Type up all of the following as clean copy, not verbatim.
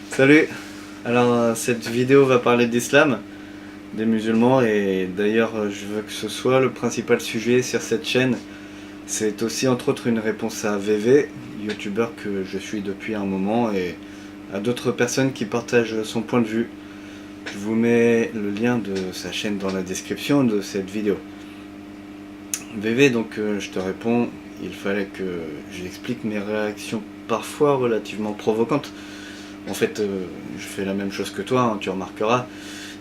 Salut. Alors cette vidéo va parler d'islam, des musulmans, et d'ailleurs je veux que ce soit le principal sujet sur cette chaîne. C'est aussi entre autres une réponse à VV, youtubeur que je suis depuis un moment, et à d'autres personnes qui partagent son point de vue. Je vous mets le lien de sa chaîne dans la description de cette vidéo. VV, donc je te réponds, il fallait que j'explique mes réactions parfois relativement provocantes. En fait, je fais la même chose que toi, hein, tu remarqueras.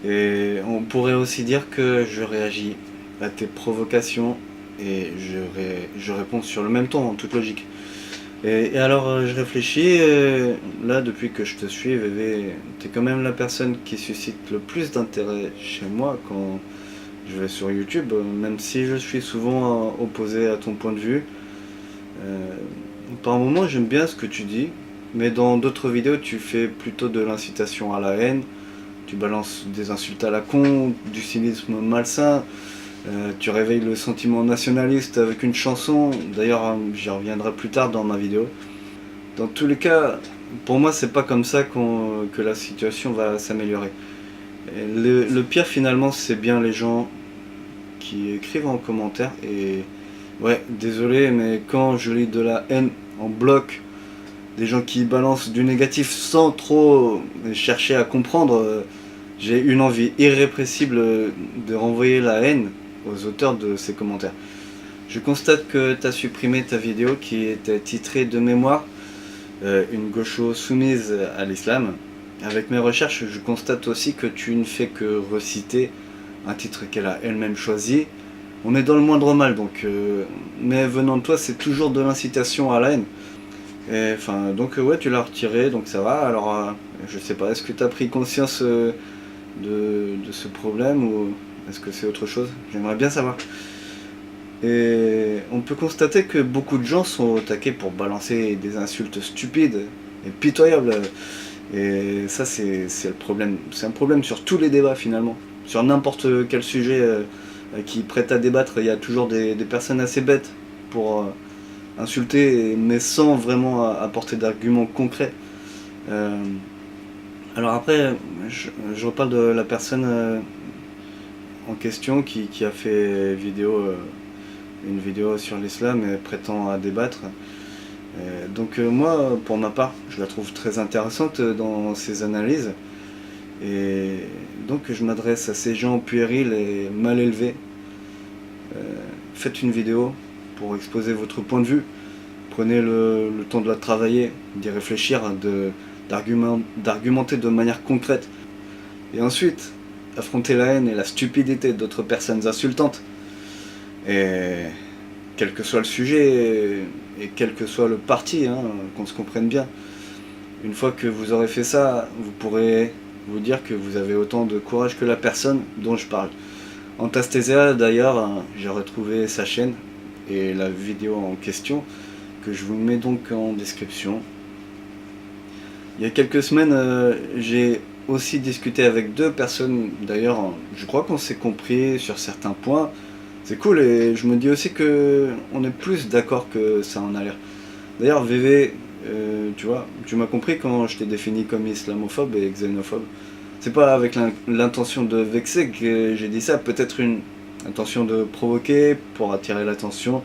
Et on pourrait aussi dire que je réagis à tes provocations et je réponds sur le même ton, en toute logique. Et alors, je réfléchis, là, depuis que je te suis, VV, t'es quand même la personne qui suscite le plus d'intérêt chez moi quand je vais sur YouTube, même si je suis souvent opposé à ton point de vue. Euh, Par moments, j'aime bien ce que tu dis, mais dans d'autres vidéos, tu fais plutôt de l'incitation à la haine, tu balances des insultes à la con, du cynisme malsain, tu réveilles le sentiment nationaliste avec une chanson, d'ailleurs j'y reviendrai plus tard dans ma vidéo. Dans tous les cas, pour moi c'est pas comme ça que la situation va s'améliorer. Le pire finalement c'est bien les gens qui écrivent en commentaire et ouais, désolé, mais quand je lis de la haine en bloc, des gens qui balancent du négatif sans trop chercher à comprendre, j'ai une envie irrépressible de renvoyer la haine aux auteurs de ces commentaires. Je constate que tu as supprimé ta vidéo qui était titrée de mémoire une gaucho soumise à l'islam. Avec mes recherches, je constate aussi que tu ne fais que reciter un titre qu'elle a elle-même choisi. On est dans le moindre mal, donc mais venant de toi, c'est toujours de l'incitation à la haine. Et, enfin, donc ouais, tu l'as retiré, donc ça va. Alors, je sais pas, est-ce que tu as pris conscience de ce problème ou est-ce que c'est autre chose? J'aimerais bien savoir. Et on peut constater que beaucoup de gens sont au taquet pour balancer des insultes stupides et pitoyables. Et ça, c'est le problème. C'est un problème sur tous les débats finalement. Sur n'importe quel sujet qui prête à débattre, il y a toujours des personnes assez bêtes pour insulter, mais sans vraiment apporter d'arguments concrets. Alors après, je reparle de la personne en question qui a fait une vidéo sur l'islam et prétend à débattre. Donc moi, pour ma part, je la trouve très intéressante dans ses analyses. Et donc je m'adresse à ces gens puérils et mal élevés. Faites une vidéo pour exposer votre point de vue. Prenez le temps de la travailler, d'y réfléchir, d'argumenter de manière concrète. Et ensuite, affronter la haine et la stupidité d'autres personnes insultantes. Et quel que soit le sujet et quel que soit le parti, hein, qu'on se comprenne bien. Une fois que vous aurez fait ça, vous pourrez vous dire que vous avez autant de courage que la personne dont je parle. Antasthesia, d'ailleurs, hein, j'ai retrouvé sa chaîne et la vidéo en question, que je vous mets donc en description. Il y a quelques semaines, j'ai aussi discuté avec deux personnes, d'ailleurs, je crois qu'on s'est compris sur certains points. C'est cool, et je me dis aussi que on est plus d'accord que ça en a l'air. D'ailleurs, VV, tu vois, tu m'as compris quand je t'ai défini comme islamophobe et xénophobe. C'est pas avec l'intention de vexer que j'ai dit ça, peut-être une intention de provoquer pour attirer l'attention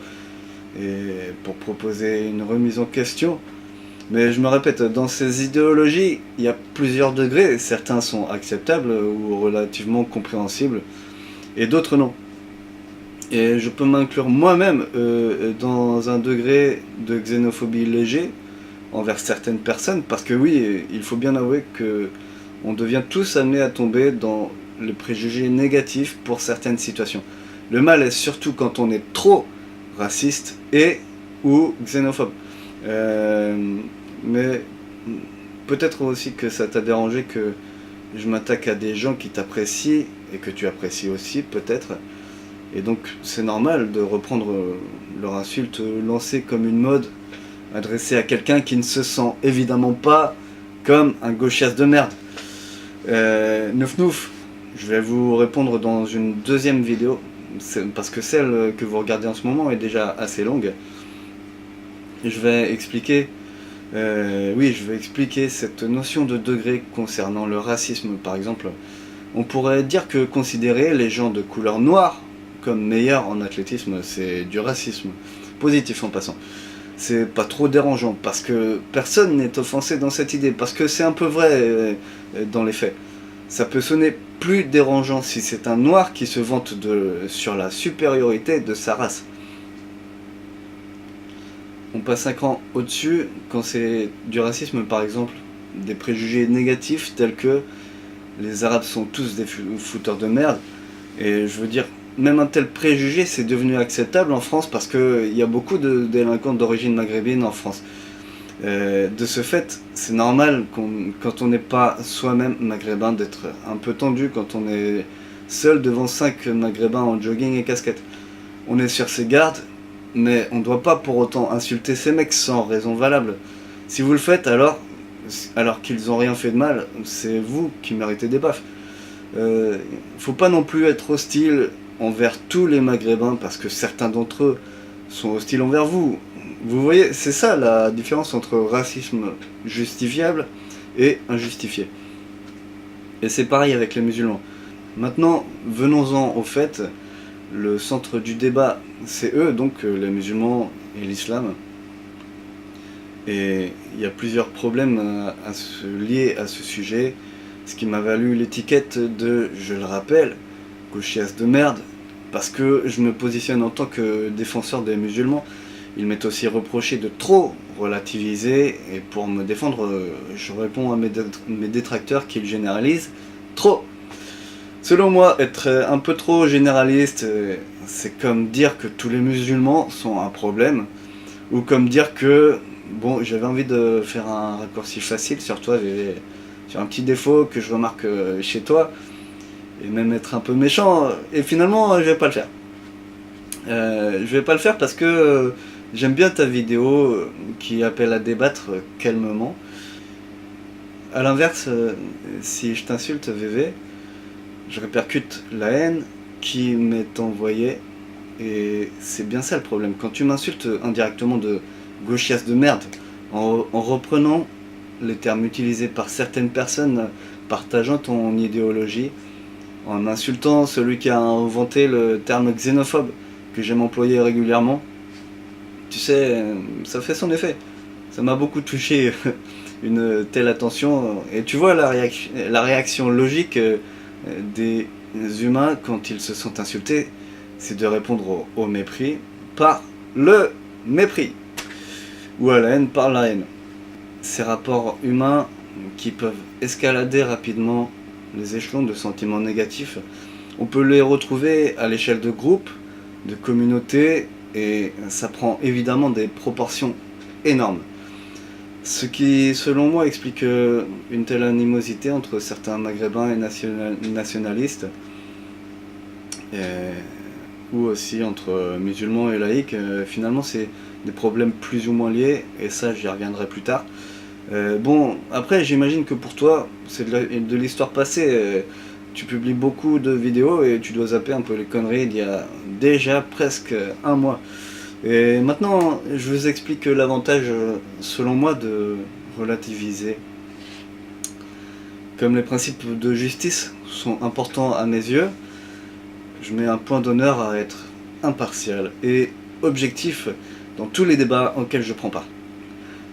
et pour proposer une remise en question. Mais je me répète, dans ces idéologies, il y a plusieurs degrés. Certains sont acceptables ou relativement compréhensibles, et d'autres non. Et je peux m'inclure moi-même dans un degré de xénophobie léger envers certaines personnes, parce que oui, il faut bien avouer que on devient tous amenés à tomber dans le préjugé négatif pour certaines situations. Le mal est surtout quand on est trop raciste et ou xénophobe. Mais peut-être aussi que ça t'a dérangé que je m'attaque à des gens qui t'apprécient et que tu apprécies aussi peut-être. Et donc c'est normal de reprendre leur insulte lancée comme une mode adressée à quelqu'un qui ne se sent évidemment pas comme un gauchias de merde. Neuf nouf, je vais vous répondre dans une deuxième vidéo, parce que celle que vous regardez en ce moment est déjà assez longue. Je vais expliquer Oui, je vais expliquer cette notion de degré concernant le racisme. Par exemple, on pourrait dire que considérer les gens de couleur noire comme meilleurs en athlétisme, c'est du racisme. Positif en passant. C'est pas trop dérangeant, parce que personne n'est offensé dans cette idée, parce que c'est un peu vrai dans les faits. Ça peut sonner plus dérangeant si c'est un noir qui se vante sur la supériorité de sa race. On passe un cran au-dessus quand c'est du racisme, par exemple, des préjugés négatifs tels que les Arabes sont tous des fouteurs de merde. Et je veux dire, même un tel préjugé, c'est devenu acceptable en France parce qu'il y a beaucoup de délinquants d'origine maghrébine en France. De ce fait, c'est normal quand on n'est pas soi-même maghrébin d'être un peu tendu quand on est seul devant 5 maghrébins en jogging et casquette. On est sur ses gardes, mais on ne doit pas pour autant insulter ces mecs sans raison valable. Si vous le faites alors qu'ils n'ont rien fait de mal, c'est vous qui méritez des baffes. Faut pas non plus être hostile envers tous les maghrébins parce que certains d'entre eux sont hostiles envers vous. Vous voyez, c'est ça la différence entre racisme justifiable et injustifié. Et c'est pareil avec les musulmans. Maintenant, venons-en au fait. Le centre du débat, c'est eux, donc les musulmans et l'islam. Et il y a plusieurs problèmes liés à ce sujet, ce qui m'a valu l'étiquette de, je le rappelle, gauchias de merde, parce que je me positionne en tant que défenseur des musulmans. Il m'est aussi reproché de trop relativiser, et pour me défendre, je réponds à mes détracteurs qu'ils généralisent trop. Selon moi, être un peu trop généraliste, c'est comme dire que tous les musulmans sont un problème, ou comme dire que, bon, j'avais envie de faire un raccourci facile sur toi, sur un petit défaut que je remarque chez toi, et même être un peu méchant, et finalement, je vais pas le faire. Je vais pas le faire parce que j'aime bien ta vidéo qui appelle à débattre calmement. A l'inverse, si je t'insulte, VV, je répercute la haine qui m'est envoyée, et c'est bien ça le problème. Quand tu m'insultes indirectement de gauchias de merde, en reprenant les termes utilisés par certaines personnes partageant ton idéologie, en insultant celui qui a inventé le terme xénophobe que j'aime employer régulièrement, tu sais, ça fait son effet. Ça m'a beaucoup touché, une telle attention, et tu vois la réaction logique des humains quand ils se sentent insultés, c'est de répondre au mépris par le mépris, ou à la haine par la haine. Ces rapports humains qui peuvent escalader rapidement les échelons de sentiments négatifs, on peut les retrouver à l'échelle de groupes, de communautés, et ça prend évidemment des proportions énormes. Ce qui, selon moi, explique une telle animosité entre certains maghrébins et nationalistes, ou aussi entre musulmans et laïcs. Finalement, c'est des problèmes plus ou moins liés, et ça, j'y reviendrai plus tard. Bon, après, j'imagine que pour toi, c'est de l'histoire passée. Tu publies beaucoup de vidéos et tu dois zapper un peu les conneries d'il y a déjà presque un mois. Et maintenant, je vous explique l'avantage, selon moi, de relativiser. Comme les principes de justice sont importants à mes yeux, je mets un point d'honneur à être impartial et objectif dans tous les débats auxquels je prends part.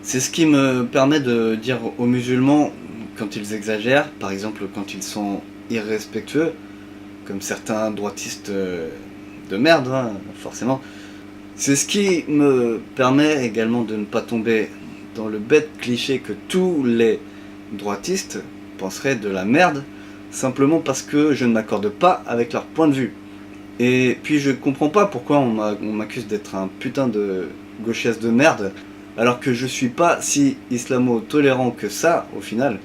C'est ce qui me permet de dire aux musulmans quand ils exagèrent, par exemple quand ils sont irrespectueux, comme certains droitistes de merde, hein, forcément. C'est ce qui me permet également de ne pas tomber dans le bête cliché que tous les droitistes penseraient de la merde, simplement parce que je ne m'accorde pas avec leur point de vue. Et puis je comprends pas pourquoi on m'accuse d'être un putain de gauchias de merde, alors que je suis pas si islamo-tolérant que ça, au final.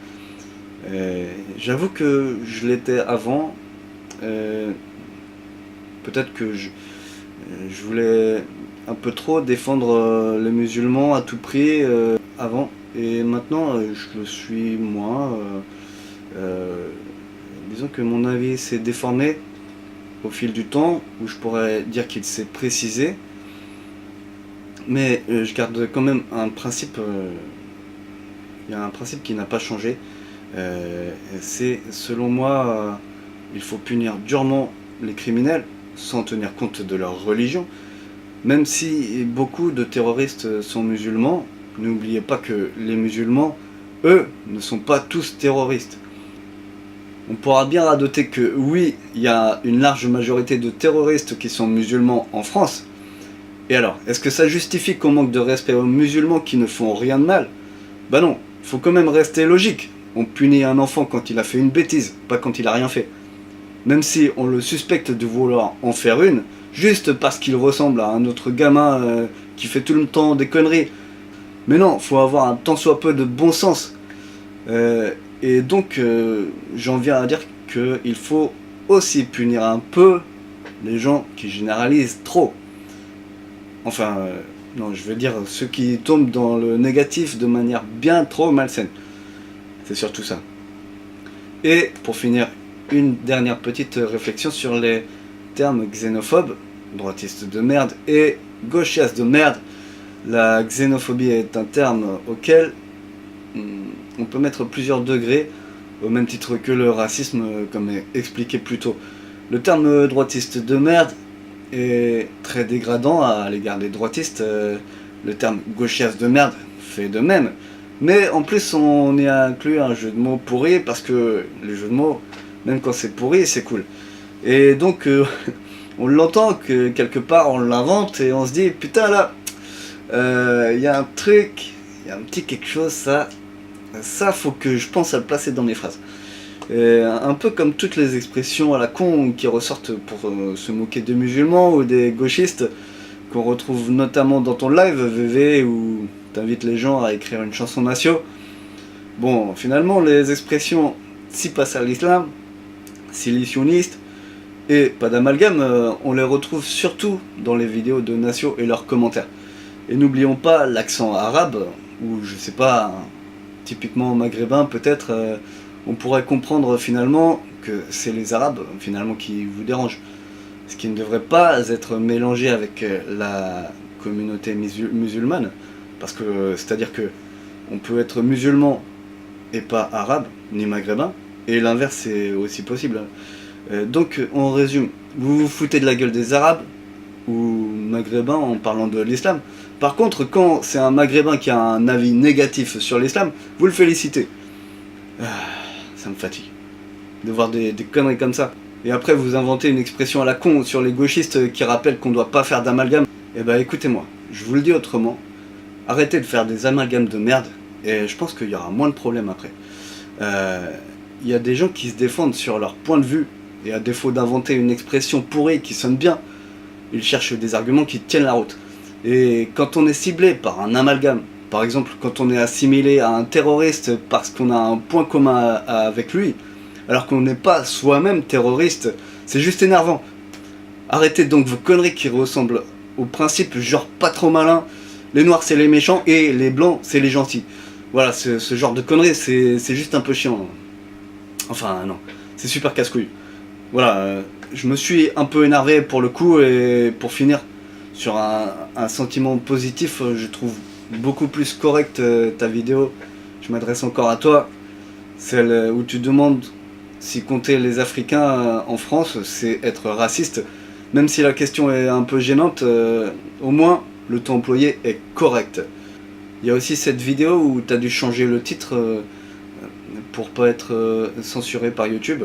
J'avoue que je l'étais avant. Peut-être que je voulais un peu trop défendre les musulmans à tout prix avant. Et maintenant, je le suis moins. Disons que mon avis s'est déformé au fil du temps, où je pourrais dire qu'il s'est précisé. Mais je garde quand même un principe il y a un principe qui n'a pas changé. C'est, selon moi, il faut punir durement les criminels, sans tenir compte de leur religion. Même si beaucoup de terroristes sont musulmans, n'oubliez pas que les musulmans, eux, ne sont pas tous terroristes. On pourra bien radoter que oui, il y a une large majorité de terroristes qui sont musulmans en France. Et alors, est-ce que ça justifie qu'on manque de respect aux musulmans qui ne font rien de mal? Bah non, faut quand même rester logique. On punit un enfant quand il a fait une bêtise, pas quand il a rien fait. Même si on le suspecte de vouloir en faire une, juste parce qu'il ressemble à un autre gamin qui fait tout le temps des conneries. Mais non, faut avoir un tant soit peu de bon sens. Et donc, j'en viens à dire qu'il faut aussi punir un peu les gens qui généralisent trop. Enfin, non, je veux dire ceux qui tombent dans le négatif de manière bien trop malsaine. C'est surtout ça. Et pour finir, une dernière petite réflexion sur les termes xénophobes, droitistes de merde et gauchiastes de merde. La xénophobie est un terme auquel on peut mettre plusieurs degrés, au même titre que le racisme, comme expliqué plus tôt. Le terme droitiste de merde est très dégradant à l'égard des droitistes. Le terme gauchiaste de merde fait de même. Mais en plus, on y a inclus un jeu de mots pourri, parce que les jeux de mots, même quand c'est pourri, c'est cool. Et donc, on l'entend que quelque part, on l'invente et on se dit, putain là, y a un truc, il y a un petit quelque chose, ça faut que je pense à le placer dans mes phrases. Un peu comme toutes les expressions à la con qui ressortent pour se moquer des musulmans ou des gauchistes, qu'on retrouve notamment dans ton live VV, où t'invites les gens à écrire une chanson nation. Bon, finalement, les expressions « si passe à l'islam »,« silicionniste » et « pas d'amalgame », on les retrouve surtout dans les vidéos de Natio et leurs commentaires. Et n'oublions pas l'accent arabe, ou je sais pas, typiquement maghrébin peut-être, on pourrait comprendre finalement que c'est les arabes finalement qui vous dérangent. Ce qui ne devrait pas être mélangé avec la communauté musulmane, parce que c'est-à-dire que on peut être musulman et pas arabe, ni maghrébin, et l'inverse est aussi possible. Donc on résume, vous vous foutez de la gueule des arabes ou maghrébins en parlant de l'islam. Par contre, quand c'est un maghrébin qui a un avis négatif sur l'islam, vous le félicitez. Ça me fatigue de voir des conneries comme ça. Et après vous inventez une expression à la con sur les gauchistes qui rappellent qu'on doit pas faire d'amalgame. Eh ben écoutez-moi, je vous le dis autrement, arrêtez de faire des amalgames de merde, et je pense qu'il y aura moins de problèmes après. Il y a des gens qui se défendent sur leur point de vue, et à défaut d'inventer une expression pourrie qui sonne bien, ils cherchent des arguments qui tiennent la route. Et quand on est ciblé par un amalgame, par exemple quand on est assimilé à un terroriste parce qu'on a un point commun avec lui, alors qu'on n'est pas soi-même terroriste, c'est juste énervant. Arrêtez donc vos conneries qui ressemblent au principe genre pas trop malin, les noirs c'est les méchants et les blancs c'est les gentils. Voilà, ce genre de conneries c'est juste un peu chiant. Enfin non, c'est super casse-couille. Voilà, je me suis un peu énervé pour le coup, et pour finir sur un sentiment positif, je trouve beaucoup plus correct ta vidéo. Je m'adresse encore à toi, celle où tu demandes si compter les Africains en France c'est être raciste. Même si la question est un peu gênante, au moins le ton employé est correct. Il y a aussi cette vidéo où tu as dû changer le titre pour pas être censuré par YouTube.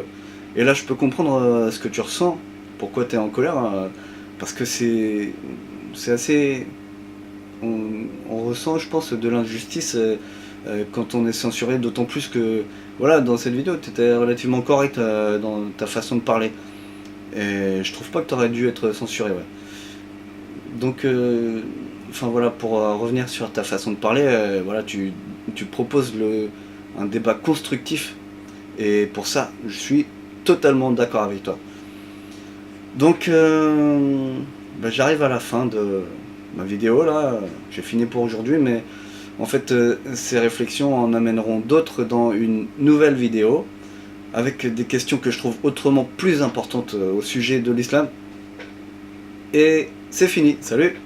Et là je peux comprendre ce que tu ressens, pourquoi tu es en colère, parce que c'est assez... On ressent, je pense, de l'injustice quand on est censuré, d'autant plus que, voilà, dans cette vidéo, tu étais relativement correct dans ta façon de parler. Et je trouve pas que tu aurais dû être censuré, ouais. Donc, enfin voilà, pour revenir sur ta façon de parler, voilà, tu proposes un débat constructif, et pour ça, je suis totalement d'accord avec toi. Donc, j'arrive à la fin de ma vidéo là, j'ai fini pour aujourd'hui, mais en fait ces réflexions en amèneront d'autres dans une nouvelle vidéo, avec des questions que je trouve autrement plus importantes au sujet de l'islam. Et c'est fini, salut!